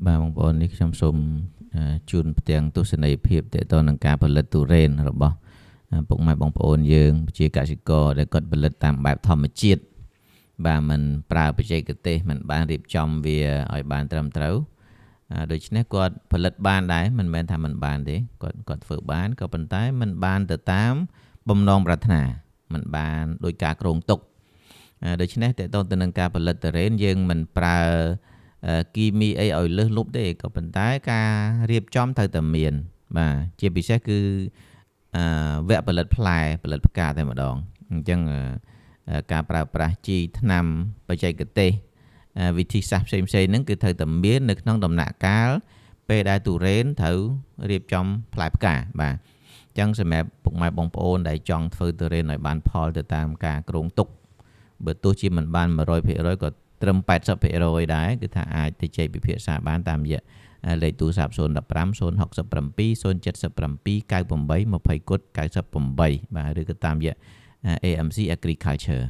បាទបងប្អូននេះខ្ញុំសូមជូនផ្ទាំងទស្សនីយភាពទាក់ទងនឹងការផលិតទុរេនរបស់ពុកម៉ែបងប្អូនយើងជាកសិករដែលគាត់ផលិតតាមបែបធម្មជាតិបាទមិនប្រើបច្ចេកទេសមិនបានរៀបចំវាឲ្យបានត្រឹមត្រូវដូច្នេះគាត់ផលិតបានដែរមិនមែនថាមិនបានទេគាត់ធ្វើបានក៏ប៉ុន្តែមិនបានទៅតាមបំណងប្រាថ្នាមិនបានដោយការគ្រោងទុកដូច្នេះទាក់ទងទៅនឹងការផលិតទុរេនយើងមិនប្រើគីមីអីឲ្យលើសលប់ទេក៏ប៉ុន្តែការរៀបចំត្រូវតែមានបាទជាពិសេសគឺវគ្គផលិតផ្លែផលិតផ្កាតែម្ដងអញ្ចឹងការប្រើប្រាស់ជីថ្នាំបច្ចេកទេសវិធីសាស្ត្រផ្សេងៗហ្នឹងគឺត្រូវតែមាននៅក្នុងដំណាក់កាលពេលដែលទុរេនត្រូវរៀបចំផ្លែផ្កាបាទអញ្ចឹងសម្រាប់ពុកម៉ែបងប្អូនដែលចង់ធ្វើទុរេនឲ្យបានផលទៅតាមការគ្រោងទុកបើទោះជាមិនបាន 100% ក៏ត្រឹម 80% ដែរគឺថាអាចទៅជែកពិភាក្សាបានតាមរយៈលេខទូរស័ព្ទ015 067 077 98 20 90 98 បាទឬក៏តាមរយៈAMC Agriculture